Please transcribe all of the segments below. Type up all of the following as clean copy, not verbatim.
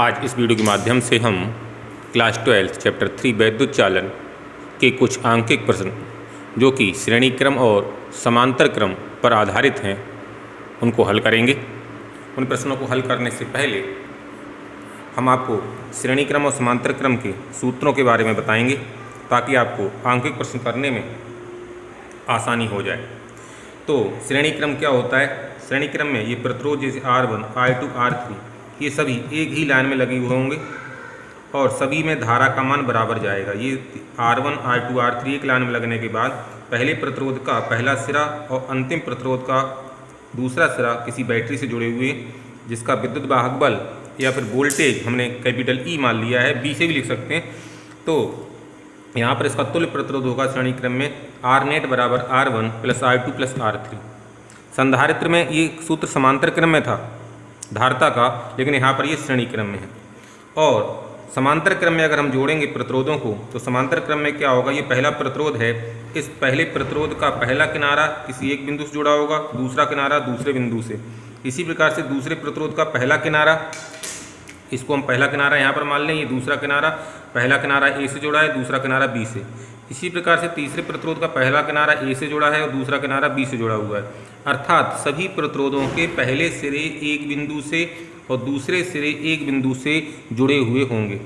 आज इस वीडियो के माध्यम से हम क्लास 12 चैप्टर 3 वैद्युत चालन के कुछ आंकिक प्रश्न जो कि श्रेणी क्रम और समांतर क्रम पर आधारित हैं उनको हल करेंगे। उन प्रश्नों को हल करने से पहले हम आपको श्रेणी क्रम और समांतर क्रम के सूत्रों के बारे में बताएंगे ताकि आपको आंकिक प्रश्न करने में आसानी हो जाए। तो श्रेणी क्रम क्या होता है? श्रेणी क्रम में ये प्रतिरोध जैसे R1, R2, R3 ये सभी एक ही लाइन में लगे हुए होंगे और सभी में धारा का मान बराबर जाएगा। ये R1, R2, R3 एक लाइन में लगने के बाद पहले प्रतिरोध का पहला सिरा और अंतिम प्रतिरोध का दूसरा सिरा किसी बैटरी से जुड़े हुए जिसका विद्युत वाहक बल या फिर वोल्टेज हमने कैपिटल E मान लिया है, B से भी लिख सकते हैं। तो यहाँ पर इसका तुल्य प्रतिरोध होगा श्रेणी क्रम में R नेट बराबर R1 plus R2 plus R3। संधारित्र में ये सूत्र समांतर क्रम में था धारता का, लेकिन यहाँ पर ये श्रेणी क्रम में है। और समांतर क्रम में अगर हम जोड़ेंगे प्रतिरोधों को तो समांतर क्रम में क्या होगा? ये पहला प्रतिरोध है, इस पहले प्रतिरोध का पहला किनारा किसी एक बिंदु से जुड़ा होगा, दूसरा किनारा दूसरे बिंदु से। इसी प्रकार से दूसरे प्रतिरोध का पहला किनारा, इसको हम पहला किनारा यहाँ पर मान लें, ये दूसरा किनारा, पहला किनारा A से जुड़ा है, दूसरा किनारा B से। इसी प्रकार से तीसरे प्रतिरोध का पहला किनारा A से जुड़ा है और दूसरा किनारा B से जुड़ा हुआ है। अर्थात सभी प्रतिरोधों के पहले सिरे एक बिंदु से और दूसरे सिरे एक बिंदु से जुड़े हुए होंगे।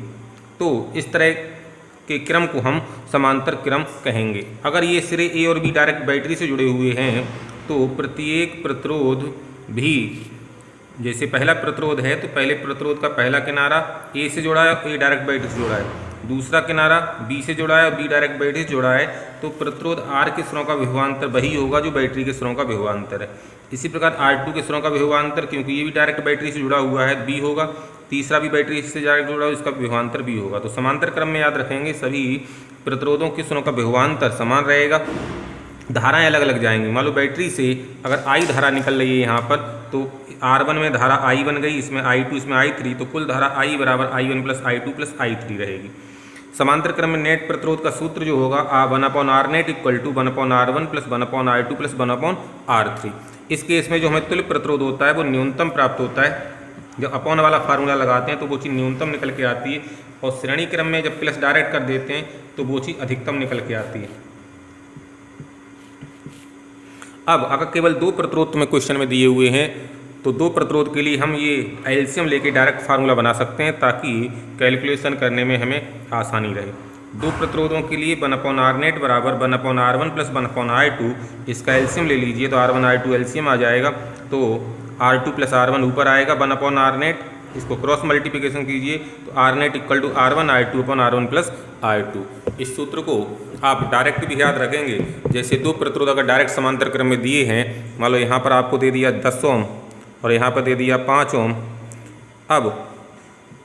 तो इस तरह के क्रम को हम समांतर क्रम कहेंगे। अगर ये सिरे A और B डायरेक्ट बैटरी से जुड़े हुए हैं तो प्रत्येक प्रतिरोध भी, जैसे पहला प्रतिरोध है तो पहले प्रतिरोध का पहला किनारा A से जुड़ा है, A डायरेक्ट बैटरी से जुड़ा है, दूसरा किनारा B से जुड़ा है और B डायरेक्ट बैटरी से जुड़ा है, तो प्रतिरोध R के सिरों का विभवांतर वही होगा जो बैटरी के सिरों का विभवांतर है। इसी प्रकार R2 के सिरों का विभवांतर, क्योंकि ये भी डायरेक्ट बैटरी से जुड़ा हुआ है, B होगा, तीसरा भी बैटरी से डायरेक्ट जुड़ा हुआ, इसका विभवांतर B होगा। तो समांतर क्रम में याद रखेंगे सभी प्रतिरोधों के सिरों का विभवांतर समान रहेगा, धाराएं अलग अलग जाएंगी। मान लो बैटरी से अगर I धारा निकल रही है यहाँ पर, तो R1 में धारा I बन गई, इसमें I2, इसमें I3, तो कुल धारा I बराबर I1 plus I2 plus I3 रहेगी। समांतर क्रम में नेट प्रतिरोध का सूत्र जो होगा 1/R net equal to 1/R1 plus 1/R2 plus 1/R3। इस केस में जो हमें तुल्य प्रतिरोध होता है वो न्यूनतम प्राप्त होता है। जब अपॉन वाला फार्मूला लगाते हैं तो वो चीज़ न्यूनतम निकल के आती है, और श्रेणी क्रम में जब प्लस डायरेक्ट कर देते हैं तो वो चीज़ अधिकतम निकल के आती है। अब अगर केवल दो प्रतिरोध तुम्हें क्वेश्चन में दिए हुए हैं तो दो प्रतिरोध के लिए हम ये एलसीएम लेके डायरेक्ट फार्मूला बना सकते हैं ताकि कैलकुलेशन करने में हमें आसानी रहे। दो प्रतिरोधों के लिए 1/R नेट बराबर 1/R1 प्लस 1/R2, इसका एलसीएम ले लीजिए तो R1 R2 एलसीएम आ जाएगा, तो R2 प्लस R1 ऊपर आएगा 1/R नेट, इसको क्रॉस मल्टीप्लिकेशन कीजिए तो R net equal to R1 R2 upon R1 plus R2। इस सूत्र को आप डायरेक्ट भी याद रखेंगे। जैसे दो प्रतिरोध अगर डायरेक्ट समांतर क्रम में दिए हैं, मान लो यहाँ पर आपको दे दिया 10 ओम और यहाँ पर दे दिया 5 ओम। अब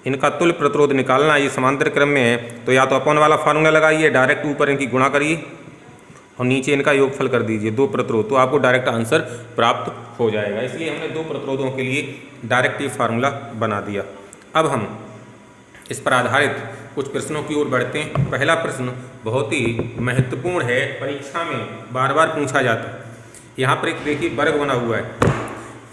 इनका तुल्य प्रतिरोध निकालना, ये समांतर क्रम में है तो या तो अपॉन वाला फार्मूला लगाइए, डायरेक्ट ऊपर इनकी गुणा करिए और नीचे इनका योगफल कर दीजिए दो प्रतिरोध, तो आपको डायरेक्ट आंसर प्राप्त हो जाएगा। इसलिए हमने दो प्रतिरोधों के लिए डायरेक्ट ये फार्मूला बना दिया। अब हम इस पर आधारित कुछ प्रश्नों की ओर बढ़ते हैं। पहला प्रश्न बहुत ही महत्वपूर्ण है, परीक्षा में बार बार पूछा जाता है। यहाँ पर एक देखिए वर्ग बना हुआ है,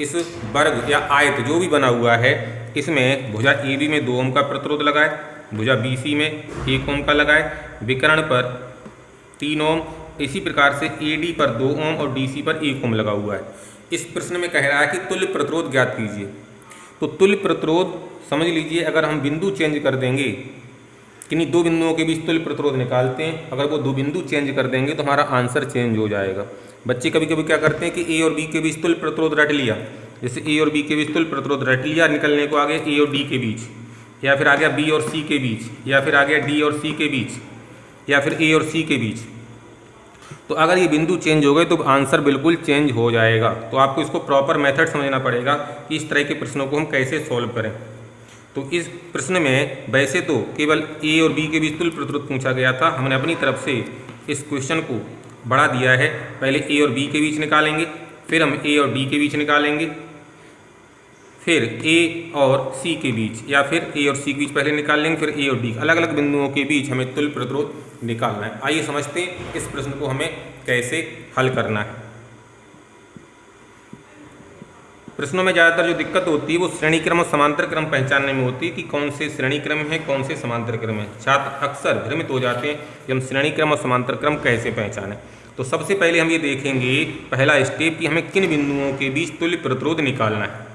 इस वर्ग या आयत जो भी बना हुआ है इसमें भुजा AB में 2 ओम का प्रतिरोध लगाए, भुजा BC में 1 ओम का लगाए, विकर्ण पर 3 ओम, इसी प्रकार से AD पर 2 ओम और DC पर 1 ओम लगा हुआ है। इस प्रश्न में कह रहा है कि तुल्य प्रतिरोध ज्ञात कीजिए। तो तुल्य प्रतिरोध समझ लीजिए, अगर हम बिंदु चेंज कर देंगे, किन्हीं दो बिंदुओं के बीच तुल्य प्रतिरोध निकालते हैं, अगर वो दो बिंदु चेंज कर देंगे तो हमारा आंसर चेंज हो जाएगा। बच्चे कभी कभी क्या करते हैं कि A और B के बीच तुल्य प्रतिरोध रट लिया, जैसे A और B के बीच तुल्य प्रतिरोध रट लिया, निकलने को आ गया A और D के बीच, या फिर आ गया B और C के बीच, या फिर आ गया D और C के बीच, या फिर A और C के बीच। तो अगर ये बिंदु चेंज हो गए तो आंसर बिल्कुल चेंज हो जाएगा। तो आपको इसको प्रॉपर मेथड समझना पड़ेगा कि इस तरह के प्रश्नों को हम कैसे सॉल्व करें। तो इस प्रश्न में वैसे तो केवल A और B के बीच तुल्य प्रतिरोध पूछा गया था, हमने अपनी तरफ से इस क्वेश्चन को बढ़ा दिया है। पहले A और B के बीच निकालेंगे, फिर हम A और D के बीच निकालेंगे, फिर A और C के बीच, या फिर A और C के बीच पहले निकाल लेंगे, फिर A और D, अलग अलग बिंदुओं के बीच हमें तुल्य प्रतिरोध निकालना है। आइए समझते हैं इस प्रश्न को हमें कैसे हल करना है। प्रश्नों में ज़्यादातर जो दिक्कत होती है वो श्रेणी क्रम और समांतर क्रम पहचानने में होती है कि कौन से श्रेणी क्रम है, कौन से समांतर क्रम है। छात्र अक्सर भ्रमित हो जाते हैं कि हम श्रेणी क्रम और समांतर क्रम कैसे पहचानें। तो सबसे पहले हम ये देखेंगे पहला स्टेप कि हमें किन बिंदुओं के बीच तुल्य प्रतिरोध निकालना है।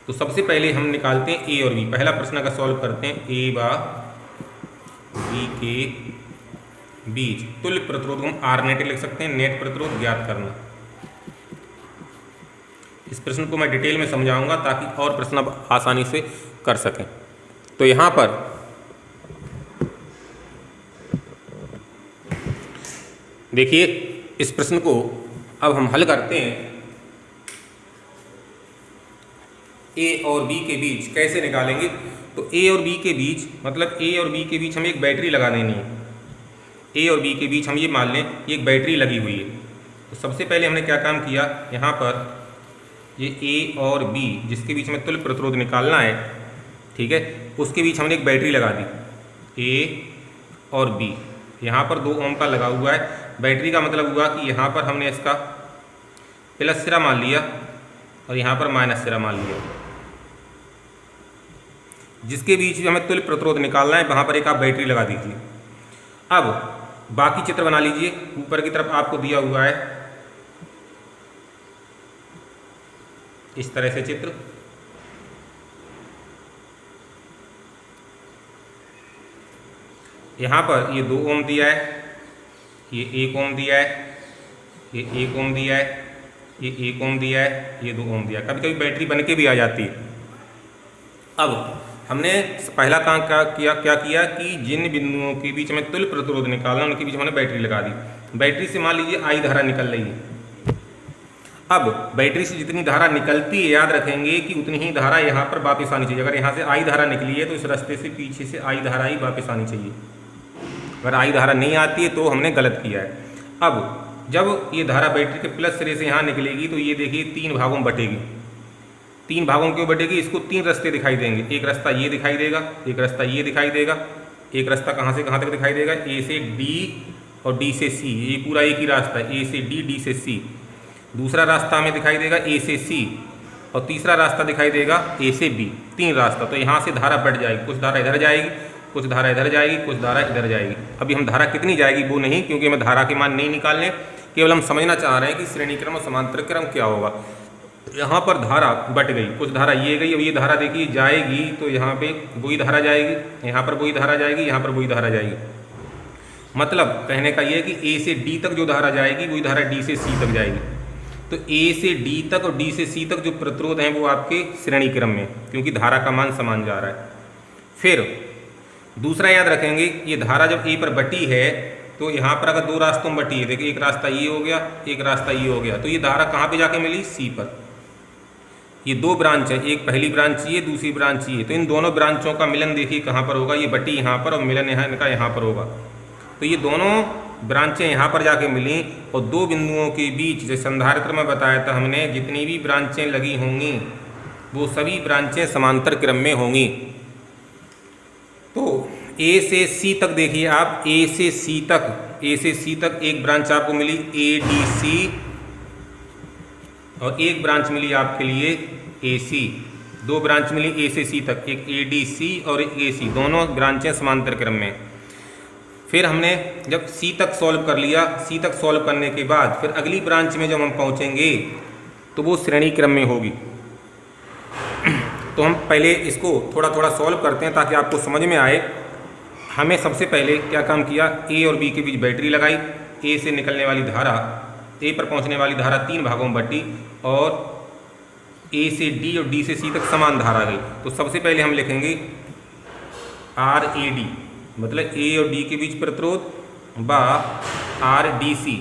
तो सबसे पहले हम निकालते हैं ए और बी। पहला प्रश्न का सॉल्व करते हैं, ए व बी के बीच तुल्य प्रतिरोध को हम आर नेट लिख सकते हैं, नेट प्रतिरोध ज्ञात करना। इस प्रश्न को मैं डिटेल में समझाऊंगा ताकि और प्रश्न आप आसानी से कर सकें। तो यहाँ पर देखिए, इस प्रश्न को अब हम हल करते हैं। ए और बी के बीच कैसे निकालेंगे? तो ए और बी के बीच मतलब ए और बी के बीच हमें एक बैटरी लगा देनी है। ए और बी के बीच हम ये मान लें ये एक बैटरी लगी हुई है। तो सबसे पहले हमने क्या काम किया, यहाँ पर ये ए और बी जिसके बीच में तुल्य प्रतिरोध निकालना है, ठीक है, उसके बीच हमने एक बैटरी लगा दी। ए और बी यहाँ पर 2 ओम का लगा हुआ है। बैटरी का मतलब हुआ कि यहाँ पर हमने इसका प्लस सिरा मान लिया और यहाँ पर माइनस सिरा मान लिया। जिसके बीच में हमें तुल्य प्रतिरोध निकालना है वहाँ पर एक आप बैटरी लगा दीजिए। अब बाकी चित्र बना लीजिए। ऊपर की तरफ आपको दिया हुआ है इस तरह से चित्र। यहाँ पर ये 2 ओम दिया है, ये 1 ओम दिया है, ये 1 ओम दिया है, ये 1 ओम दिया है, ये 2 ओम दिया है। कभी कभी बैटरी बन के भी आ जाती है। अब हमने पहला काम क्या किया कि जिन बिंदुओं के बीच में तुल्य प्रतिरोध निकालना उनके बीच हमने बैटरी लगा दी। बैटरी से मान लीजिए आई धारा निकल रही है। अब बैटरी से जितनी धारा निकलती है याद रखेंगे कि उतनी ही धारा यहाँ पर वापस आनी चाहिए। अगर यहाँ से आई धारा निकली है तो इस रास्ते से पीछे से आई धारा ही वापस आनी चाहिए। अगर आई धारा नहीं आती है तो हमने गलत किया है। अब जब ये धारा बैटरी के प्लस सिरे से यहाँ निकलेगी तो ये देखिए 3 भागों में बटेगी। 3 भागों में क्यों बटेगी? इसको 3 रास्ते दिखाई देंगे। एक रास्ता ये दिखाई देगा, एक रास्ता ये दिखाई देगा, एक रास्ता कहाँ से कहाँ तक दिखाई देगा, ए से डी और डी से सी। ये पूरा एक ही रास्ता है, ए से डी, डी से सी। दूसरा रास्ता हमें दिखाई देगा ए से सी और तीसरा रास्ता दिखाई देगा ए से बी। 3 रास्ता। तो यहाँ से धारा बढ़ जाएगी, कुछ धारा इधर जाएगी, कुछ धारा इधर जाएगी, कुछ धारा इधर जाएगी। अभी हम धारा कितनी जाएगी वो नहीं, क्योंकि हमें धारा के मान नहीं निकालने, केवल हम समझना चाह रहे हैं कि श्रेणी क्रम और समांतर क्रम क्या होगा। यहाँ पर धारा बट गई, कुछ धारा ये गई। अब ये धारा देखिए जाएगी तो यहाँ पे वही धारा जाएगी, यहाँ पर वही धारा जाएगी, यहाँ पर वही धारा जाएगी। मतलब कहने का ये है कि ए से डी तक जो धारा जाएगी वही धारा डी से सी तक जाएगी। तो ए से डी तक और डी से सी तक जो प्रतिरोध हैं वो आपके श्रेणी क्रम में, क्योंकि धारा का मान समान जा रहा है। फिर दूसरा याद रखेंगे, ये धारा जब ए पर बटी है तो यहाँ पर अगर 2 रास्तों में बटी है, देखिए एक रास्ता ये हो गया, एक रास्ता ये हो गया, तो ये धारा कहाँ पे जाके मिली? सी पर। ये 2 ब्रांच है, एक पहली ब्रांच ये, दूसरी ब्रांच ये। तो इन दोनों ब्रांचों का मिलन देखिए कहाँ पर होगा, ये बटी यहाँ पर और मिलन यहाँ इनका यहाँ पर होगा। तो ये दोनों ब्रांचें यहाँ पर जाके मिली और 2 बिंदुओं के बीच, जैसे संधारित्र में बताया था हमने, जितनी भी ब्रांचें लगी होंगी वो सभी ब्रांचें समांतर क्रम में होंगी। तो ए से सी तक देखिए आप, ए से सी तक एक ब्रांच आपको मिली ए डी सी और एक ब्रांच मिली आपके लिए ए सी। 2 ब्रांच मिली ए से सी तक, एक ए डी सी और एक ए सी, दोनों ब्रांचें समांतर क्रम में। फिर हमने जब सी तक सॉल्व कर लिया, सी तक सॉल्व करने के बाद फिर अगली ब्रांच में जब हम पहुंचेंगे तो वो श्रेणी क्रम में होगी। तो हम पहले इसको थोड़ा थोड़ा सॉल्व करते हैं ताकि आपको समझ में आए। हमें सबसे पहले क्या काम किया, ए और बी के बीच बैटरी लगाई। ए से निकलने वाली धारा, ए पर पहुंचने वाली धारा 3 भागों में बटी और ए से डी और डी से सी तक समान धारा गई। तो सबसे पहले हम लिखेंगे आर ए डी, मतलब ए और डी के बीच प्रतिरोध बा आर डी सी,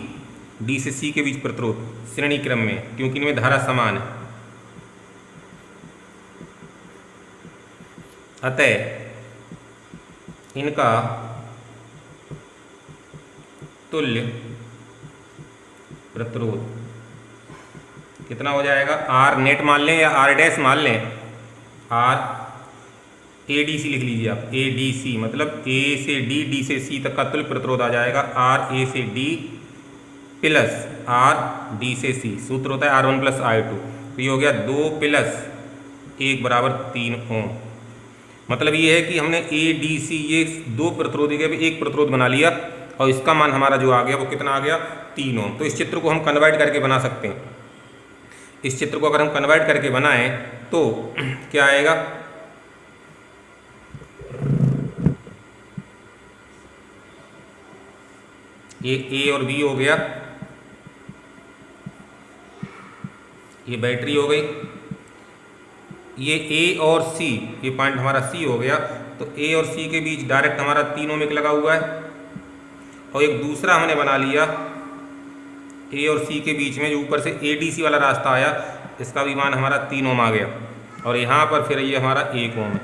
डी से सी के बीच प्रतिरोध श्रेणी क्रम में, क्योंकि इनमें धारा समान है। अतः इनका तुल्य प्रतिरोध कितना हो जाएगा? आर नेट मान लें या आर डैश मान लें, आर ए डी सी लिख लीजिए आप। ए डी सी मतलब ए से डी, डी से सी तक का तुल्य प्रतिरोध आ जाएगा आर ए से डी प्लस आर डी से सी। सूत्र होता है R1 + R2। तो ये हो गया 2 प्लस 1 बराबर 3 ओम। मतलब ये है कि हमने ए डी सी ये 2 प्रतिरोधी के एक प्रतिरोध बना लिया और इसका मान हमारा जो आ गया वो कितना आ गया 3 ओम। तो इस चित्र को हम कन्वर्ट करके बना सकते हैं। इस चित्र को अगर हम कन्वर्ट करके बनाएं तो क्या आएगा, ये ए और बी हो गया, ये बैटरी हो गई, ये ए और सी, ये पॉइंट हमारा सी हो गया। तो ए और सी के बीच डायरेक्ट हमारा 3 ओम एक लगा हुआ है और एक दूसरा हमने बना लिया ए और सी के बीच में जो ऊपर से ए डी सी वाला रास्ता आया, इसका भी मान हमारा 3 ओम आ गया और यहाँ पर फिर ये हमारा 1 ओम है।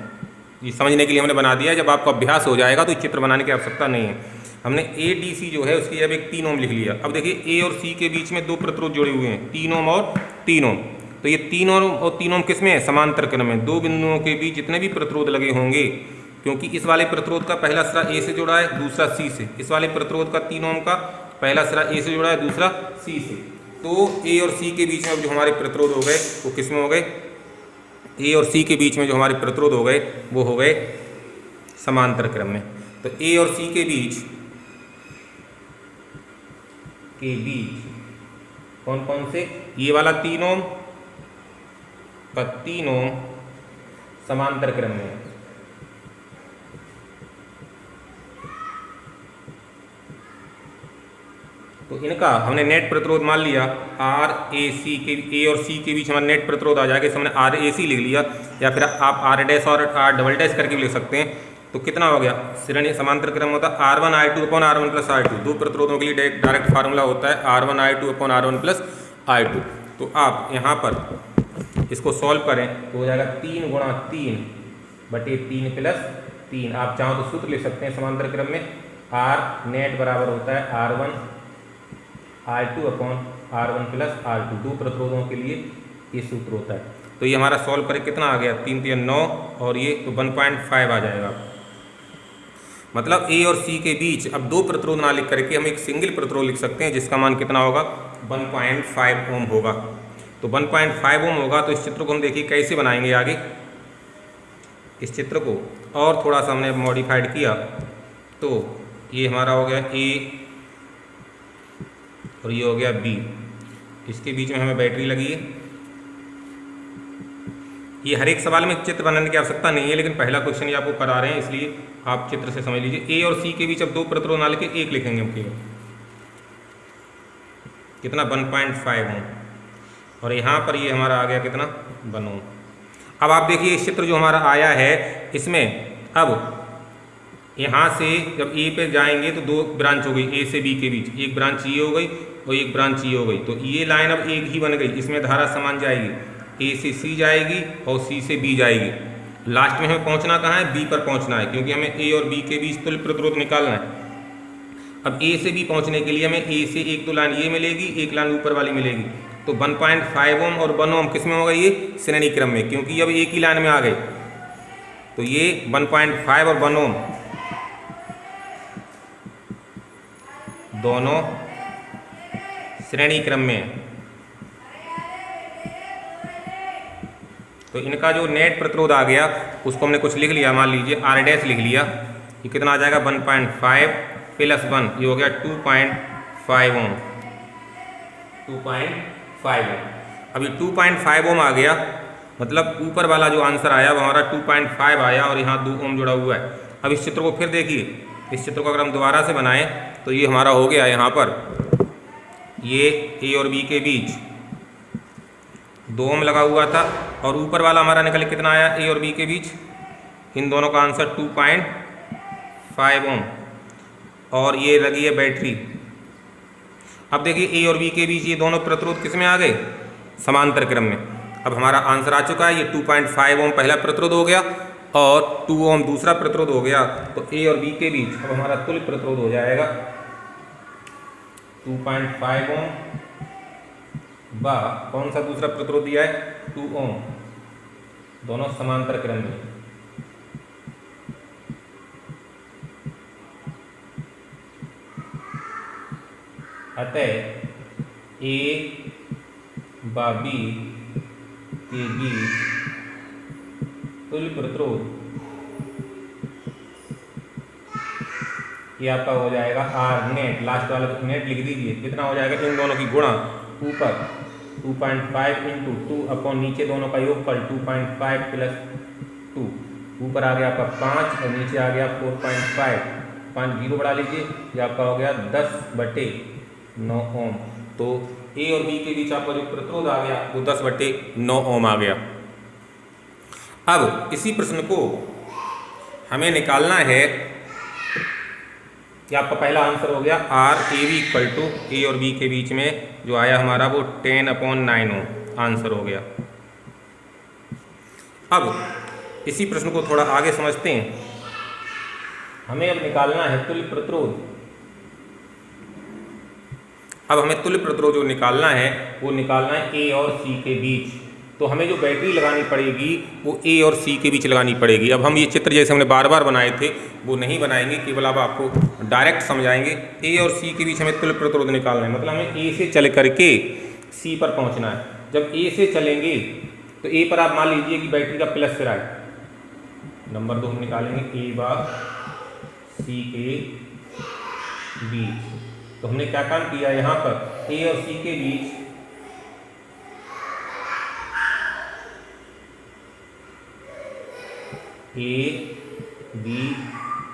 ये समझने के लिए हमने बना दिया है, जब आपको अभ्यास हो जाएगा तो चित्र बनाने की आवश्यकता नहीं है। हमने ए डी सी जो है उसकी अब एक 3 ओम लिख लिया। अब देखिए ए और सी के बीच में 2 प्रतिरोध जुड़े हुए हैं, 3 ओम और 3 ओम। तो ये 3 ओम और 3 ओम किस में है, समांतर क्रम में। 2 बिंदुओं के बीच जितने भी प्रतिरोध लगे होंगे, क्योंकि इस वाले प्रतिरोध का पहला सिरा ए से जुड़ा है, दूसरा सी से, इस वाले प्रतिरोध का 3 ओम का पहला सिरा ए से जुड़ा है, दूसरा सी से। तो ए और सी के बीच में जो हमारे प्रतिरोध हो गए वो किस में हो गए, ए और सी के बीच में जो हमारे प्रतिरोध हो गए वो हो गए समांतर क्रम में। तो ए और सी के बीच कौन कौन से, ये वाला 3 ओम का 3 ओम समांतर क्रम में है। तो इनका हमने नेट प्रतिरोध मान लिया आर ए सी के, ए और सी के बीच हमारा नेट प्रतिरोध आ जाएगा। इसे हमने आर ए सी लिख लिया या फिर आप आर डैश और आर डबल डैश करके भी लिख सकते हैं। तो कितना हो गया, श्रेणी समांतर क्रम होता है R1 I2 upon R1 plus I2। 2 प्रतिरोधों के लिए डायरेक्ट फार्मूला होता है R1 I2 upon R1 plus I2। तो आप यहाँ पर इसको सॉल्व करें तो हो जाएगा 3 गुणा 3 बटे 3 प्लस 3। आप चाहो तो सूत्र लिख सकते हैं समांतर क्रम में, R नेट बराबर होता है R1 I2 upon R1 plus R2। 2 प्रतिरोधों के लिए ये सूत्र होता है। तो ये हमारा सॉल्व करें कितना आ गया, 3 3 9 और ये तो 1.5 आ जाएगा। मतलब ए और सी के बीच अब 2 प्रतिरोध ना लिख करके हम एक सिंगल प्रतिरोध लिख सकते हैं जिसका मान कितना होगा, 1.5 ओम होगा। तो 1.5 ओम होगा। तो इस चित्र को हम देखिए कैसे बनाएंगे आगे। इस चित्र को और थोड़ा सा हमने मॉडिफाइड किया तो ये हमारा हो गया ए और ये हो गया बी, इसके बीच में हमें बैटरी लगी है। ये हर एक सवाल में चित्र बनाने की आवश्यकता नहीं है, लेकिन पहला क्वेश्चन ये आपको करा रहे हैं इसलिए आप चित्र से समझ लीजिए। ए और सी के बीच अब 2 प्रतिरोध ना लिखे, एक लिखेंगे हम केवल, कितना 1.5 ओम। और यहाँ पर ये हमारा आ गया कितना 1 ओम। अब आप देखिए इस चित्र जो हमारा आया है इसमें अब यहाँ से जब ए पे जाएंगे तो 2 ब्रांच हो गई ए से बी के बीच, एक ब्रांच ये हो गई और एक ब्रांच ये हो गई। तो ये लाइन अब एक ही बन गई, इसमें धारा समान जाएगी, ए से सी जाएगी और सी से बी जाएगी। लास्ट में हमें पहुंचना कहाँ है, बी पर पहुंचना है, क्योंकि हमें ए और बी के बीच तुल्य प्रतिरोध निकालना है। अब ए से बी पहुंचने के लिए हमें ए से एक तो लाइन ये मिलेगी, एक लाइन ऊपर वाली मिलेगी। तो 1.5 ओम और 1 ओम किस में होगा, ये श्रेणी क्रम में, क्योंकि अब एक ही लाइन में आ गए। तो ये 1.5 और 1 ओम दोनों श्रेणी क्रम में है। तो इनका जो नेट प्रतिरोध आ गया उसको हमने कुछ लिख लिया, मान लीजिए आर डैश लिख लिया। ये कितना आ जाएगा 1.5 प्लस 1, ये हो गया 2.5 ओम, 2.5 ओम। अभी 2.5 ओम आ गया, मतलब ऊपर वाला जो आंसर आया वो हमारा 2.5 आया और यहाँ 2 ओम जुड़ा हुआ है। अब इस चित्र को फिर देखिए, इस चित्र को अगर हम दोबारा से बनाएं तो ये हमारा हो गया यहाँ पर ये ए और बी के बीच 2 ओम लगा हुआ था और ऊपर वाला हमारा निकल कितना आया ए और बी के बीच, इन दोनों का आंसर 2.5 ओम और ये लगी है बैटरी। अब देखिए ए और बी के बीच ये दोनों प्रतिरोध किस में आ गए, समांतर क्रम में। अब हमारा आंसर आ चुका है, ये 2.5 ओम पहला प्रतिरोध हो गया और 2 ओम दूसरा प्रतिरोध हो गया। तो ए और बी के बीच अब हमारा तुल्य प्रतिरोध हो जाएगा 2.5 ओम व कौन सा दूसरा प्रतिरोध दिया है 2 ओम, दोनों समांतर क्रम में। अतः ए व बी के बीच तुल्य प्रतिरोध, ये आपका हो जाएगा आर नेट, लास्ट वाला नेट लिख दीजिए, कितना हो जाएगा इन दोनों की गुणा, ऊपर 2.5 इंटू 2 अपॉन नीचे दोनों का योगफल 2.5 प्लस 2, ऊपर आ गया आपका 5 और नीचे आ गया 4.5, 5 जीरो बढ़ा लीजिए, ये आपका हो गया 10/9 ओम। तो ए और बी के बीच आपका जो प्रतिरोध आ गया वो 10/9 ओम आ गया। अब इसी प्रश्न को हमें निकालना है कि आपका पहला आंसर हो गया R A B equal to A और बी के बीच में जो आया हमारा वो 10/9 ओम आंसर हो गया। अब इसी प्रश्न को थोड़ा आगे समझते हैं। हमें अब निकालना है तुल्य प्रतिरोध। अब हमें तुल्य प्रतिरोध जो निकालना है वो निकालना है ए और सी के बीच। तो हमें जो बैटरी लगानी पड़ेगी वो ए और सी के बीच लगानी पड़ेगी। अब हम ये चित्र जैसे हमने बार बार बनाए थे वो नहीं बनाएंगे, केवल अब आपको डायरेक्ट समझाएंगे। ए और सी के बीच हमें तुल्य प्रतिरोध निकालना है, मतलब हमें ए से चल करके सी पर पहुंचना है। जब ए से चलेंगे तो ए पर आप मान लीजिए कि बैटरी का प्लस सिरा है, नंबर 2 हम निकालेंगे ए व सी के बीच। तो हमने क्या काम किया, यहाँ पर ए और सी के बीच ए बी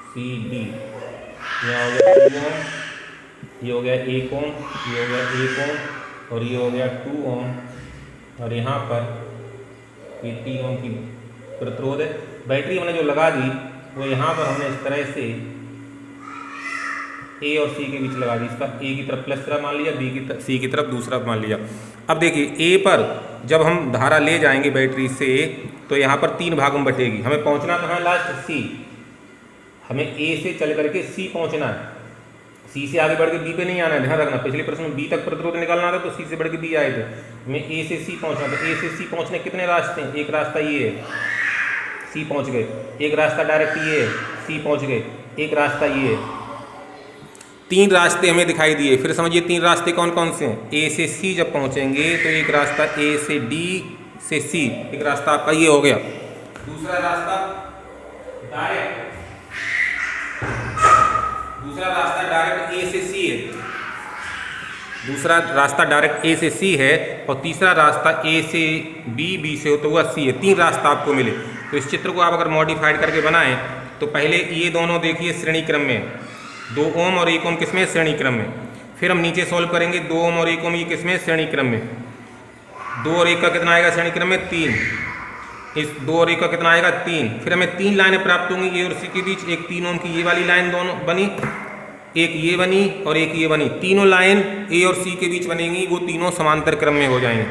सी डी, यहाँ हो गया 2 ओम, ये हो गया 1 ओम, ये हो गया 1 ओम और ये हो गया 2 ओम, और यहाँ पर ये 3 ओम की प्रतिरोध है। बैटरी हमने जो लगा दी वो यहाँ पर हमने इस तरह से ए और सी के बीच लगा दी। इसका ए की तरफ प्लस तरह मान लिया, बी की सी की तरफ दूसरा मान लिया। अब देखिए ए पर जब हम धारा ले जाएंगे बैटरी से तो यहाँ पर 3 भागों में बटेगी। हमें पहुँचना कहाँ है, लास्ट सी। हमें ए से चल करके सी पहुँचना है, सी से आगे बढ़ के बी पे नहीं आना है। ध्यान रखना, पिछले प्रश्न में बी तक प्रतिरोध निकालना था तो सी से बढ़ के बी आए थे। हमें ए से सी पहुँचना था। ए से सी पहुँचने कितने रास्ते हैं, एक रास्ता ये है, सी पहुँच गए। एक रास्ता डायरेक्ट ये है, सी पहुँच गए। एक रास्ता ये है। 3 रास्ते हमें दिखाई दिए। फिर समझिए 3 रास्ते कौन कौन से हैं। ए से सी जब पहुँचेंगे तो एक रास्ता ए से डी से सी, एक रास्ता आपका ये हो गया। दूसरा रास्ता डायरेक्ट ए से सी है, दूसरा रास्ता डायरेक्ट ए से सी है और तीसरा रास्ता ए से बी, बी से होता हुआ सी है। 3 रास्ता आपको मिले। तो इस चित्र को आप अगर मॉडिफाइड करके बनाएं तो पहले ये दोनों देखिए श्रेणी क्रम में, 2 ओम और 1 ओम किसमें, श्रेणी क्रम में। फिर हम नीचे सॉल्व करेंगे, 2 ओम और 1 ओम ये किसमें, श्रेणी क्रम में। 2 और 1 का कितना आएगा श्रेणी क्रम में, 3। इस 2 और 1 का कितना आएगा, 3। फिर हमें 3 लाइनें प्राप्त होंगी ए और सी के बीच। एक 3 ओम की ये वाली लाइन दोनों बनी, एक ये बनी और एक ये बनी। तीनों लाइन ए और सी के बीच बनेंगी, वो तीनों समांतर क्रम में हो जाएंगे।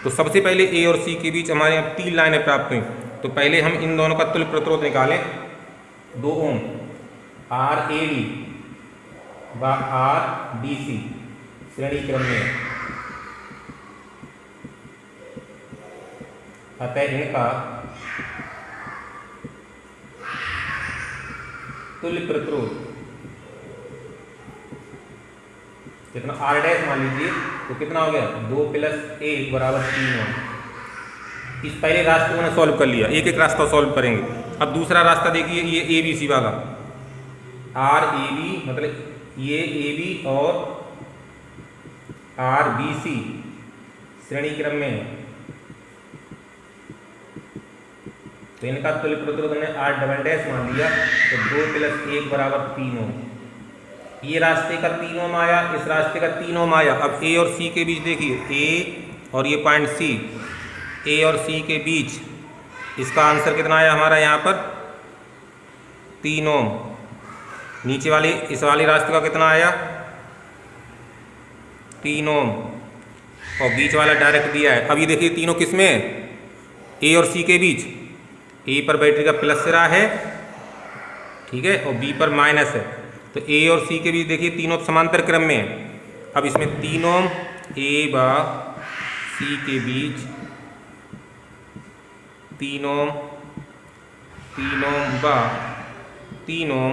तो सबसे पहले ए और सी के बीच हमारे यहाँ 3 लाइनें प्राप्त हुई। तो पहले हम इन दोनों का तुल्य प्रतिरोध निकालें। 2 ओम आर ए डी व आर डी सी श्रेणी क्रम में है, अतः इनका तुल्य प्रतिरोध कितना, आर डैश मान लीजिए तो कितना हो गया, 2 + 1 बराबर 3 ओम। इस पहले रास्ते को मैंने सॉल्व कर लिया, एक एक रास्ता सॉल्व करेंगे। अब दूसरा रास्ता देखिए, ये ए बी सी वाला, आर ए बी मतलब ये ए बी और आर बी सी श्रेणी क्रम में है। तो इनका तुल्य प्रतिरोध हमने आर डबल डैश मान लिया, तो 2 + 1 बराबर 3 ओम। ये रास्ते का 3 ओम आया, इस रास्ते का 3 ओम आया। अब ए और सी के बीच देखिए, ए और ये पॉइंट सी, ए और सी के बीच इसका आंसर कितना आया हमारा यहाँ पर, 3 ओम। नीचे वाले इस वाले रास्ते का कितना आया, 3 ओम, और बीच वाला डायरेक्ट दिया है। अब ये देखिए तीनों किस में है, ए और सी के बीच। ए पर बैटरी का प्लस सिरा है, ठीक है, और बी पर माइनस है। तो ए और सी के बीच देखिए तीनों समांतर क्रम में है। अब इसमें 3 ओम ए व सी के बीच, 3 ओम व 3 ओम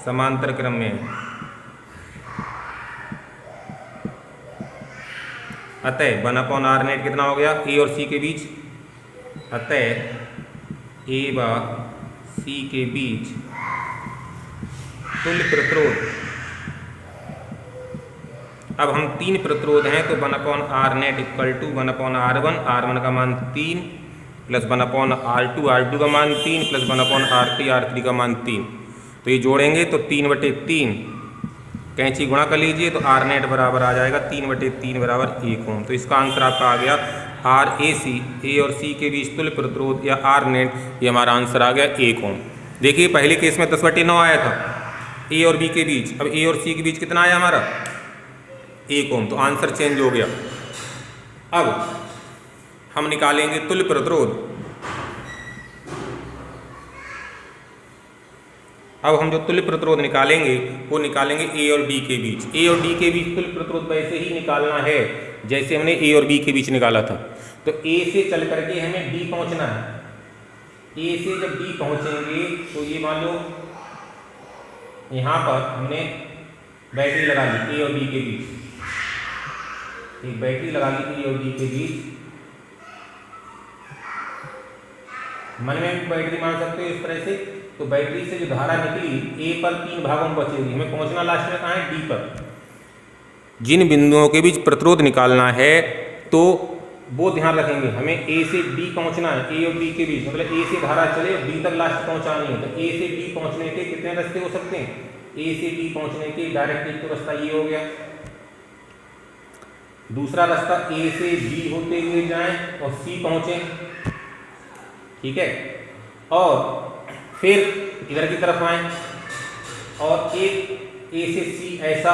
समांतर क्रम में है। अतः 1/r नेट कितना हो गया ए और सी के बीच, अतः ए व सी के बीच तुल्य प्रतिरोध। अब हम 3 प्रतिरोध हैं तो 1/r net equal to 1/r1, r1 का मान 3 प्लस 1/r2, r2 का मान 3 प्लस 1/r3, r3 का मान 3। तो ये जोड़ेंगे तो 3/3 कैंची गुणा कर लीजिए तो आर नेट बराबर आ जाएगा 3/3 बराबर 1 ओम। तो इसका आंसर आपका आ गया आर ए सी, ए और सी के बीच तुल्य प्रतिरोध या आर नेट, ये हमारा आंसर आ गया 1 ओम। देखिए पहले केस में 10/9 आया था ए और बी के बीच, अब ए और सी के बीच कितना आया हमारा 1 ओम। तो आंसर चेंज हो गया। अब हम निकालेंगे तुल्य प्रतिरोध। अब हम जो तुल्य प्रतिरोध निकालेंगे वो निकालेंगे ए और डी के बीच। ए और डी के बीच तुल्य प्रतिरोध वैसे ही निकालना है जैसे हमने ए और बी के बीच निकाला था। तो ए से चल करके हमें डी पहुंचना है। ए से जब डी पहुंचेंगे तो ये मान लो यहाँ पर हमने बैटरी लगा ली ए और डी के बीच, एक बैटरी लगा ली ए और डी के बीच। मन में भी बैटरी मान सकते हो इस तरह से। तो बैटरी से जो धारा निकली ए पर 3 भागों में बचेगी, हमें पहुंचना लास्ट में कहाँ है डी पर। जिन बिंदुओं के बीच प्रतिरोध निकालना है तो वो ध्यान रखेंगे, हमें ए से डी पहुंचना है, ए और डी के बीच, मतलब ए से धारा चले और डी तक लास्ट पहुंचानी है। तो ए से डी पहुंचने के कितने रास्ते हो सकते हैं, ए से डी पहुंचने के डायरेक्ट एक तो रास्ता ये हो गया, दूसरा रास्ता ए से बी होते हुए जाएं और सी पहुंचे, ठीक है, और फिर इधर की तरफ आए और एक ए से सी ऐसा।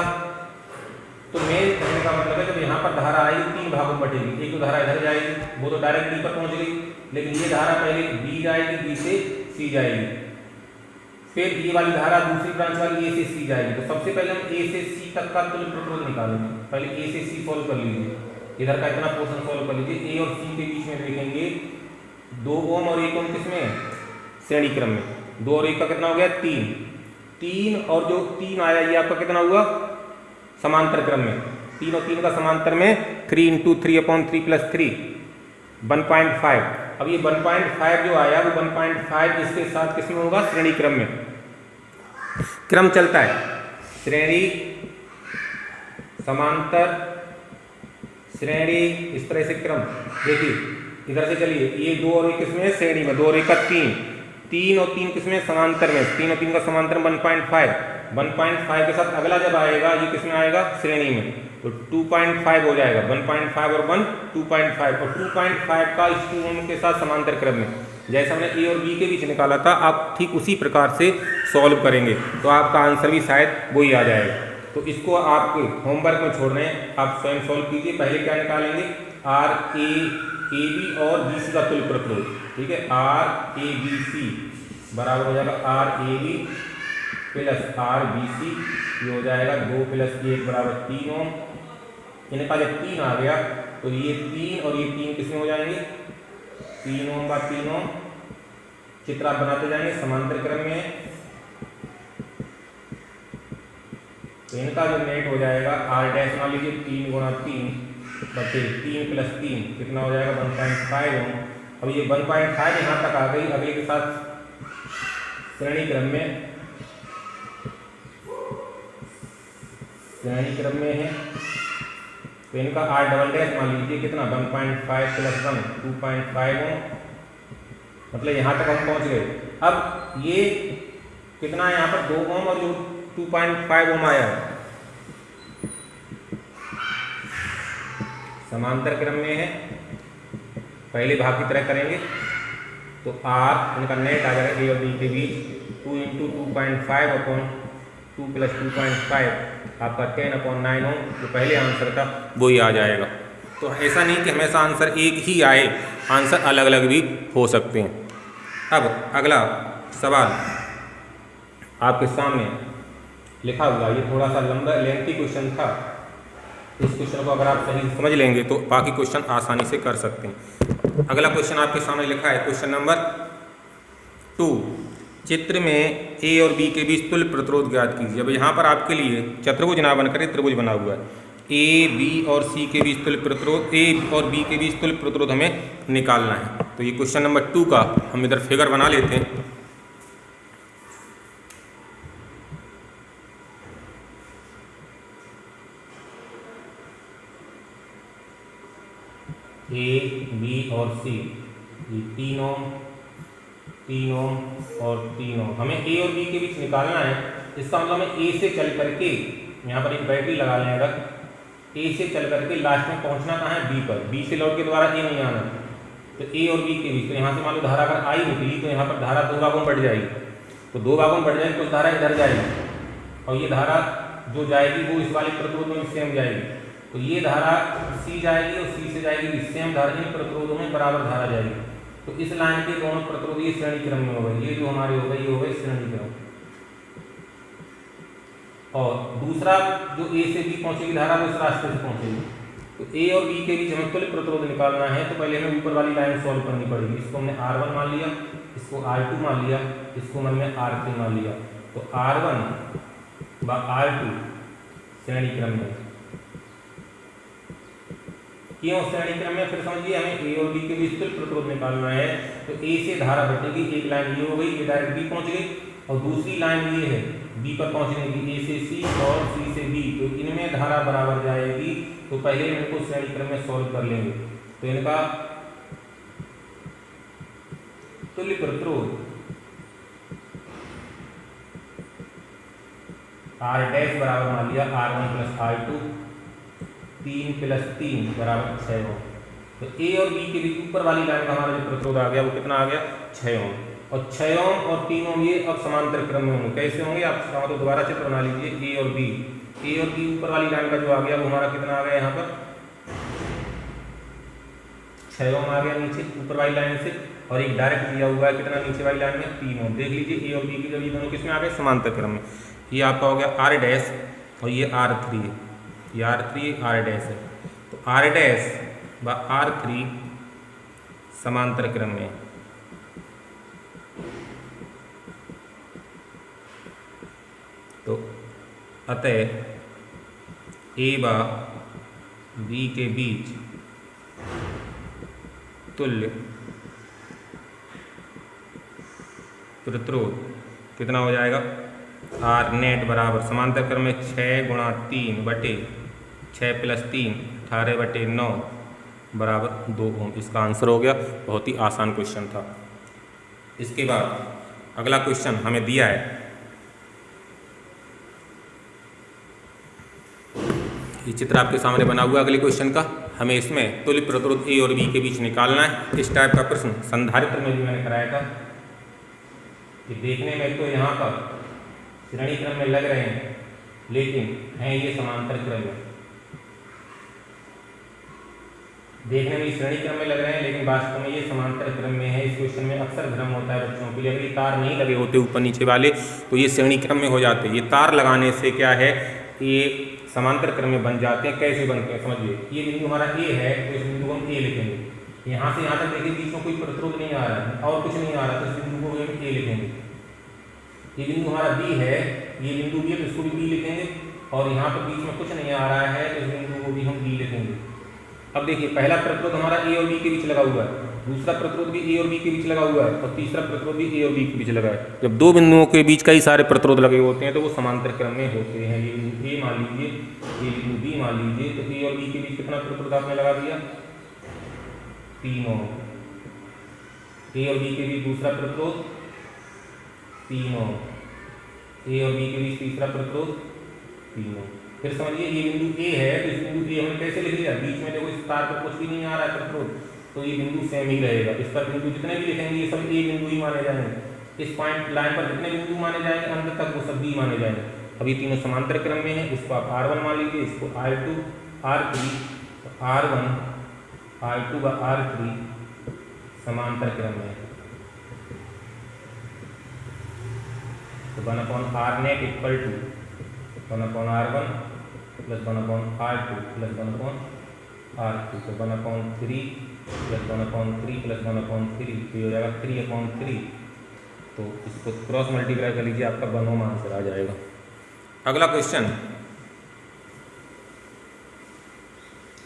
तो मेरे कहने का मतलब है जब यहाँ पर धारा आएगी 3 भागों में बटेगी। एक तो धारा इधर जाएगी, वो तो डायरेक्ट डी पर पहुंच गई, लेकिन ये धारा पहले बी जाएगी, बी से सी जाएगी, फिर ये वाली धारा दूसरी ब्रांच वाली ए से सी जाएगी। तो सबसे पहले हम ए से सी तक का तुल्य प्रतिरोध निकालेंगे। पहले ए से सी सॉल्व कर लीजिए, इधर का इतना पोर्शन सॉल्व कर लीजिए। ए और सी के बीच में देखेंगे 2 ओम और 1 ओम किसमें है, श्रेणी क्रम में। 2 और 1 का कितना हो गया 3 और जो 3 आया ये आपका कितना हुआ समांतर क्रम में। 3 और 3 का समांतर में 3 × 3/3 + 3 1.5। अब ये 1.5 जो आया वो 1.5 इसके साथ किसमें होगा श्रेणी क्रम में। क्रम चलता है श्रेणी समांतर श्रेणी, इस तरह से क्रम। देखिए इधर से चलिए, ये 2 और 1 किसमें श्रेणी में, 2 और 1 का 3 और 3 किसमें समांतर में, 3 और 3 का समांतर 1.5 के साथ अगला जब आएगा ये किसमें आएगा श्रेणी में, तो 2.5 हो जाएगा। 1.5 और 1 2.5 और 2.5 का इस 2 ओम के साथ समांतर क्रम में। जैसा हमने ए और बी के बीच निकाला था आप ठीक उसी प्रकार से सॉल्व करेंगे तो आपका आंसर भी शायद वही आ जाएगा। तो इसको आपके होमवर्क में छोड़ रहे हैं, आप स्वयं सॉल्व कीजिए। पहले क्या निकालेंगे आर ए बी और बी सी का तुल्य प्रतिरोध, ठीक है। आर ए बी सी बराबर हो जाएगा R A B plus R B C, ये हो जाएगा 2 + 1 बराबर 3 ओम। इनका जब 3 आ गया तो ये 3 और ये 3 किसमें हो जाएंगे 3 ओम व 3 ओम। चित्र आप बनाते जाएंगे, समांतर क्रम में है। तो इनका जो नेट हो जाएगा आर डैश मान लीजिए 3 × 3 बटे 3 + 3 कितना हो जाएगा 1.5 ओम। अब ये 1.5 यहाँ तक आ गई, अगले के साथ श्रेणी क्रम में, श्रेणी क्रम में है। तो इनका आर डबल डैश मान लीजिए कितना 1.5 + 1 2.5 ओम, मतलब यहाँ तक हम पहुँच गए। अब ये कितना है यहाँ पर 2 ओम और जो 2.5 ओम आया समांतर क्रम में है। पहले भाग की तरह करेंगे तो आर इनका नेट आ जाएगा ए और बी के बीच 2 × 2.5/2 + 2.5 आपका 10/9 ओम। जो पहले आंसर था वही आ जाएगा। तो ऐसा नहीं कि हमेशा आंसर एक ही आए, आंसर अलग अलग भी हो सकते हैं। अब अगला सवाल आपके सामने लिखा हुआ, ये थोड़ा सा लंबा लेंथी क्वेश्चन था। इस क्वेश्चन को अगर आप सही समझ लेंगे तो बाकी क्वेश्चन आसानी से कर सकते हैं। अगला क्वेश्चन आपके सामने लिखा है क्वेश्चन नंबर 2। चित्र में ए और बी के बीच तुल्य प्रतिरोध ज्ञात कीजिए। अब यहाँ पर आपके लिए चतुर्भुज ना बनकर त्रिभुज बना हुआ है। ए बी और सी के बीच तुल्य प्रतिरोध, ए और बी के बीच तुल्य प्रतिरोध हमें निकालना है। तो ये क्वेश्चन नंबर 2 का हम इधर फिगर बना लेते हैं। ए बी और सी, ये 3 ओम और 3 ओम हमें ए और बी के बीच निकालना है। इसका मतलब हमें ए से चल करके, यहाँ पर एक बैटरी लगा लें अगर, ए से चल करके लास्ट में पहुँचना कहाँ है, बी पर, बी से लौट के दोबारा ए नहीं आना। तो ए और बी के बीच, तो यहाँ से मान लो धारा अगर आई निकली तो यहाँ पर धारा 2 भागों में बढ़ जाएगी। तो 2 भागों में बढ़ जाएगी, कुछ धारा इधर जाएगी और ये धारा जो जाएगी वो इस वाले प्रतिरोध में सेम जाएगी। तो ये धारा सी जाएगी और सी से जाएगी सेम धारा, इन प्रतिरोधों में बराबर धारा जाएगी। तो इस लाइन के दोनों प्रतिरोध ये श्रेणी क्रम में हो गए, ये जो हमारे हो गए ये हो गए श्रेणी क्रम। और दूसरा जो ए से बी पहुंचेगी धारा वो इस रास्ते से पहुंचेगी। तो ए और बी के बीच हमें तुल्य प्रतिरोध निकालना है, तो पहले हमें ऊपर वाली लाइन सॉल्व करनी पड़ेगी। इसको हमने R1 मान लिया, इसको R2 मान लिया, इसको हमने R3 मान लिया। तो R1 व R2 श्रेणी क्रम में, क्यों श्रेणी क्रम में, फिर समझिए हमें ए और बी के बीच तुल्य प्रतिरोध निकालना है। तो ए से धारा बटेगी, एक लाइन ये हो गई, ये डायरेक्ट बी पहुंच गई, और दूसरी लाइन ये है बी पर पहुंचने की, ए से सी और सी से बी। तो इनमें धारा बराबर जाएगी। तो पहले इनको श्रेणी क्रम में सॉल्व कर लेंगे। तो इनका तुल्य प्रतिरोध R डैश बराबर मान लिया R1 प्लस R2, 3 प्लस 3 बराबर 6 ओम। तो ए और बी के बीच ऊपर वाली लाइन का हमारा जो प्रतिरोध आ गया वो कितना आ गया, 6 ओम। और 6 ओम और 3 ओम ये अब समांतर क्रम में होंगे। कैसे होंगे आप चाहो तो दोबारा चित्र बना लीजिए। ए और बी ऊपर वाली लाइन का जो आ गया वो हमारा कितना आ गया, यहाँ पर 6 ओम आ गया नीचे ऊपर वाली लाइन से, और एक डायरेक्ट दिया हुआ है कितना नीचे वाली लाइन में, 3 ओम। देख लीजिए ए और बी की जब ये दोनों किसमें आ गए, समांतर क्रम में। ये आपका हो गया R डैश और ये R3 है, ये R3 R डैश है। तो R डैश व R3 समांतर क्रम में। तो अतः ए व बी के बीच तुल्य प्रतिरोध कितना हो जाएगा, आर नेट बराबर समांतर क्रम में 6 गुणा 3 बटे 6 प्लस 3 18 बटे 9 बराबर 2 ओम। इसका आंसर हो गया। बहुत ही आसान क्वेश्चन था। इसके बाद अगला क्वेश्चन हमें दिया है, ये चित्र आपके सामने बना हुआ अगले क्वेश्चन का। हमें इसमें तुल्य प्रतिरोध ए और बी के बीच निकालना है। इस टाइप का प्रश्न संधारित्र में भी मैंने कराया था। ये देखने में तो यहाँ पर श्रेणी क्रम में लग रहे हैं, लेकिन हैं ये समांतर क्रम में। देखने में श्रेणी क्रम में लग रहे हैं, लेकिन वास्तव में ये समांतर क्रम में है। इस क्वेश्चन में अक्सर भ्रम होता है बच्चों के लिए। अगर ये तार नहीं लगे होते ऊपर नीचे वाले तो ये श्रेणी क्रम में हो जाते। ये तार लगाने से क्या है, ये समांतर क्रम में बन जाते हैं। कैसे बनते हैं समझिए। ये बिंदु हमारा ए है, तो इस बिंदु को हम ए लिखेंगे। यहाँ से यहाँ तक देखिए बीच में कोई प्रतिरोध नहीं आ रहा है और कुछ नहीं आ रहा, तो इस बिंदु को हम ए लिखेंगे। ये बिंदु हमारा बी है, ये बिंदु बी है, तो इसको भी बी लिखेंगे। और यहाँ पर बीच में कुछ नहीं आ रहा है, तो इस बिंदु को भी हम बी लिखेंगे। अब देखिए पहला प्रतिरोध हमारा ए और बी के बीच लगा हुआ है, दूसरा प्रतिरोध भी ए और बी के बीच लगा हुआ है, और तीसरा प्रतिरोध भी ए और बी के बीच लगा है। जब दो बिंदुओं के बीच कई सारे प्रतिरोध लगे होते हैं तो वो समांतर क्रम में होते हैं। ये बिंदु ए मान लीजिए, ये बिंदु बी मान लीजिए, तो ए और बी के बीच कितना प्रतिरोध आपने लगा दिया, 3 ओम। ए और बी के बीच दूसरा प्रतिरोध 3 ओम, ए और बी के बीच तीसरा प्रतिरोध 3 ओम। फिर समझिए ये बिंदु ए है, तो इस बिंदु ए हमने कैसे लिख लिया, बीच में देखो इस तार पर कुछ भी नहीं आ रहा है प्रतिरोध, तो ये बिंदु सेम ही रहेगा। इस पर बिंदु जितने भी लिखेंगे ये सब ए बिंदु ही माने जाएंगे। इस पॉइंट लाइन पर जितने बिंदु माने जाएंगे अंत तक वो सब बी माने जाएंगे। अब ये तीनों समांतर क्रम में है। इसको आप R1 मान लीजिए, इसको R2 R3, R1 R2 व R3 समांतर क्रम में है। तो 1/R net equal to 1/R1 plus 1/R2 plus 1/R2, तो 1/3 प्लस 1/3 प्लस 1/3, तो ये हो जाएगा 3/3। तो इसको क्रॉस मल्टीप्लाई कर लीजिए, आपका 1 ओम आंसर आ जाएगा। अगला क्वेश्चन,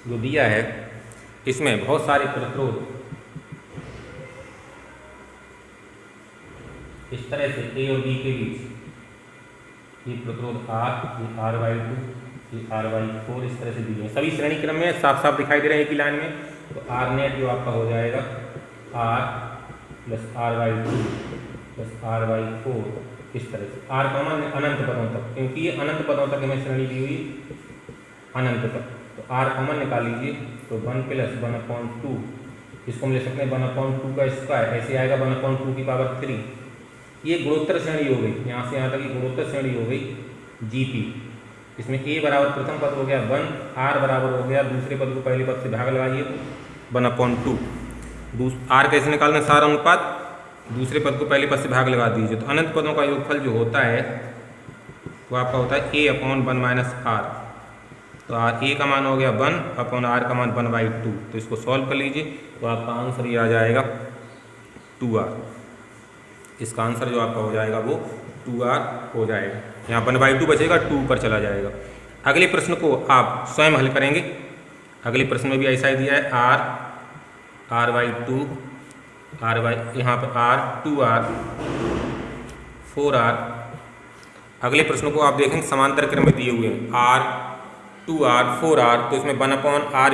जो दिया है इसमें बहुत सारे प्रतिरोध इस तरह से ए और बी के बीच, ये प्रतिरोध R, ये R/2, ये R/4 इस तरह से दिए हैं। सभी श्रेणी क्रम में साफ साफ दिखाई दे रहे हैं एक ही लाइन में। तो R नेट जो आपका हो जाएगा R + R/2 + R/4 इस तरह से। R कॉमन अनंत पदों तक, क्योंकि ये अनंत पदों तक हमें श्रेणी दी हुई, अनंत तक। तो R कॉमन निकाल लीजिए, तो 1 + 1/2, इसको हम ले सकते हैं 1/2 का स्क्वायर, ऐसे आएगा 1/2⁵। ये गुणोत्तर श्रेणी हो गई, यहाँ से यहाँ तक ये गुणोत्तर श्रेणी हो गई GP। इसमें A बराबर प्रथम पद हो गया 1, R बराबर हो गया दूसरे पद को पहले पद से भाग लगाइए 1/2। R कैसे निकालना, सारा अनुपात दूसरे पद को पहले पद से भाग लगा दीजिए। तो अनंत पदों का योगफल जो होता है वो आपका होता है A/1 - R। तो A का मान हो गया 1/R का मान 1/2। तो इसको सॉल्व कर लीजिए तो आपका आंसर ये आ जाएगा 2R। इसका आंसर जो आपका हो जाएगा वो 2R हो जाएगा। यहाँ 1/2 बचेगा, 2 पर चला जाएगा। अगले प्रश्न को आप स्वयं हल करेंगे। अगले प्रश्न में भी ऐसा ही दिया है R/2, यहाँ पर R, 2R, 4R। अगले प्रश्न को आप देखेंगे समांतर क्रम में दिए हुए हैं R, 2R, 4R। तो इसमें 1/R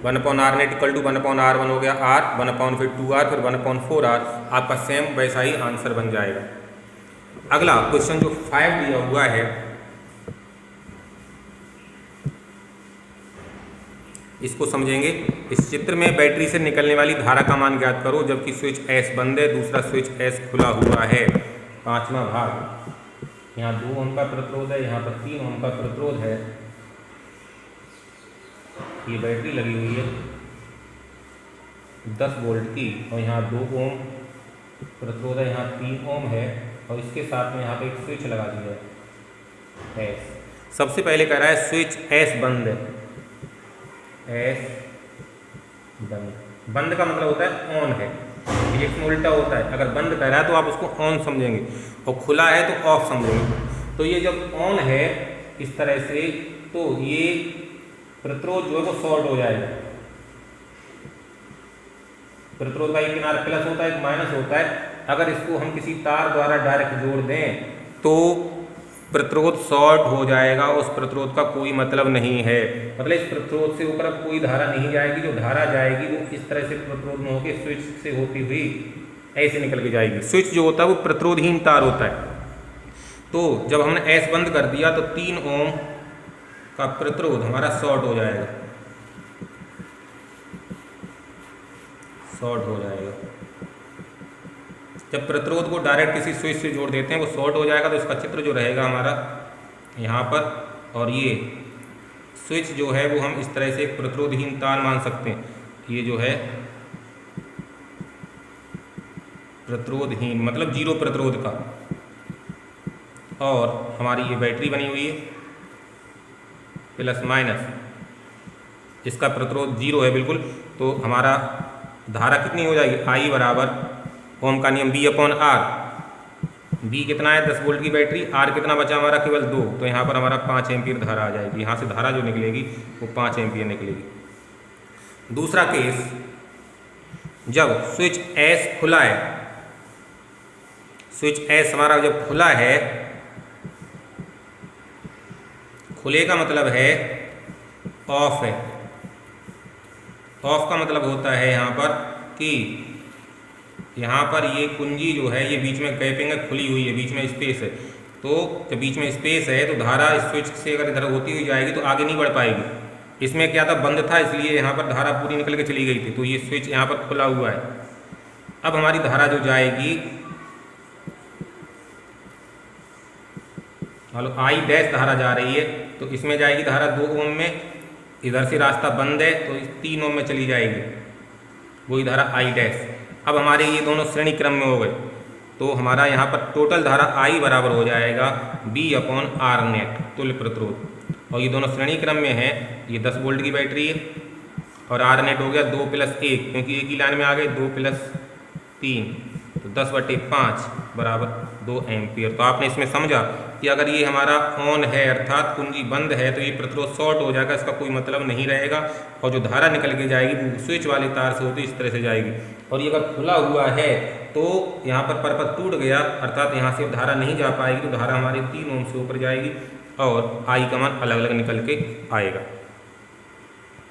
= 1/R नेट = 1/R1 हो गया R, 1/ फिर 2R, फिर 1/4R। आपका सेम वैसा ही आंसर बन जाएगा। अगला क्वेश्चन जो 5 दिया हुआ है, इसको समझेंगे। इस चित्र में बैटरी से निकलने वाली धारा का मान ज्ञात करो जबकि स्विच S बंद है, दूसरा स्विच S खुला हुआ है। 5वां भाग, यहाँ 2 ओम का प्रतिरोध है, यहाँ पर 3 ओम का प्रतिरोध है। ये बैटरी लगी हुई है 10 वोल्ट की, और यहाँ 2 ओम प्रतिरोध है, यहाँ 3 ओम है, और इसके साथ में यहाँ पे एक स्विच लगा दिया है S। सबसे पहले कह रहा है स्विच S बंद है, S बंद। बंद का मतलब होता है ऑन है, इलेक्ट्रॉन उल्टा होता है। अगर बंद कर रहा है तो आप उसको ऑन समझेंगे, और खुला है तो ऑफ समझेंगे। तो ये जब ऑन है इस तरह से, तो ये प्रतिरोध जो है वो शॉर्ट हो जाएगा। प्रतिरोध का एक किनारा प्लस होता है, एक माइनस होता है। अगर इसको हम किसी तार द्वारा डायरेक्ट जोड़ दें तो प्रतिरोध शॉर्ट हो जाएगा, उस प्रतिरोध का कोई मतलब नहीं है। मतलब इस प्रतिरोध से ऊपर अब कोई धारा नहीं जाएगी, जो धारा जाएगी वो इस तरह से प्रतिरोध में होकर स्विच से होती हुई ऐसे निकल के जाएगी। स्विच जो होता है वो प्रतिरोधहीन तार होता है। तो जब हमने S बंद कर दिया तो 3 ओम का प्रतिरोध हमारा शॉर्ट हो जाएगा, शॉर्ट हो जाएगा। जब प्रतिरोध को डायरेक्ट किसी स्विच से जोड़ देते हैं वो शॉर्ट हो जाएगा। तो इसका चित्र जो रहेगा हमारा यहाँ पर, और ये स्विच जो है वो हम इस तरह से एक प्रतिरोधहीन तार मान सकते हैं। ये जो है प्रतिरोधहीन मतलब 0 प्रतिरोध का, और हमारी ये बैटरी बनी हुई है प्लस माइनस, इसका प्रतिरोध 0 है बिल्कुल। तो हमारा धारा कितनी हो जाएगी, I बराबर ओम का नियम B/R। B कितना है 10 वोल्ट की बैटरी, R कितना बचा हमारा केवल 2। तो यहाँ पर हमारा 5 एम्पीयर धारा आ जाएगी। यहाँ से धारा जो निकलेगी वो 5 एम्पीयर निकलेगी। दूसरा केस, जब स्विच S खुला है, स्विच S हमारा जब खुला है, खुले का मतलब है ऑफ है। ऑफ का मतलब होता है यहाँ पर कि यहाँ पर ये कुंजी जो है ये बीच में गैपिंग है, खुली हुई है, बीच में स्पेस है। तो जब बीच में स्पेस है तो धारा इस स्विच से अगर इधर होती हुई जाएगी तो आगे नहीं बढ़ पाएगी। इसमें क्या था, बंद था, इसलिए यहाँ पर धारा पूरी निकल के चली गई थी। तो ये स्विच यहाँ पर खुला हुआ है। अब हमारी धारा जो जाएगी, मान लो I' धारा जा रही है, तो इसमें जाएगी धारा 2 ओम में, इधर से रास्ता बंद है तो इस 3 ओम में चली जाएगी, वही धारा I'। अब हमारे ये दोनों श्रेणी क्रम में हो गए, तो हमारा यहाँ पर टोटल धारा I बराबर हो जाएगा B/R नेट, तुल्य प्रतिरोध। और ये दोनों श्रेणी क्रम में है, ये 10 वोल्ट की बैटरी है, और R नेट हो गया 2 + 1, क्योंकि एक ही लाइन में आ गए 2 + 3, तो तो 10/5 बराबर 2 एम्पियर। तो आपने इसमें समझा कि अगर ये हमारा ऑन है अर्थात कुंजी बंद है तो ये प्रतिरोध शॉर्ट हो जाएगा, इसका कोई मतलब नहीं रहेगा, और जो धारा निकल के जाएगी वो स्विच वाले तार से होती इस तरह से जाएगी। और ये अगर खुला हुआ है तो यहाँ पर परपथ टूट गया अर्थात यहाँ से अब धारा नहीं जा पाएगी, तो धारा हमारी 3 ओम से ऊपर जाएगी और आई का मान अलग अलग निकल के आएगा।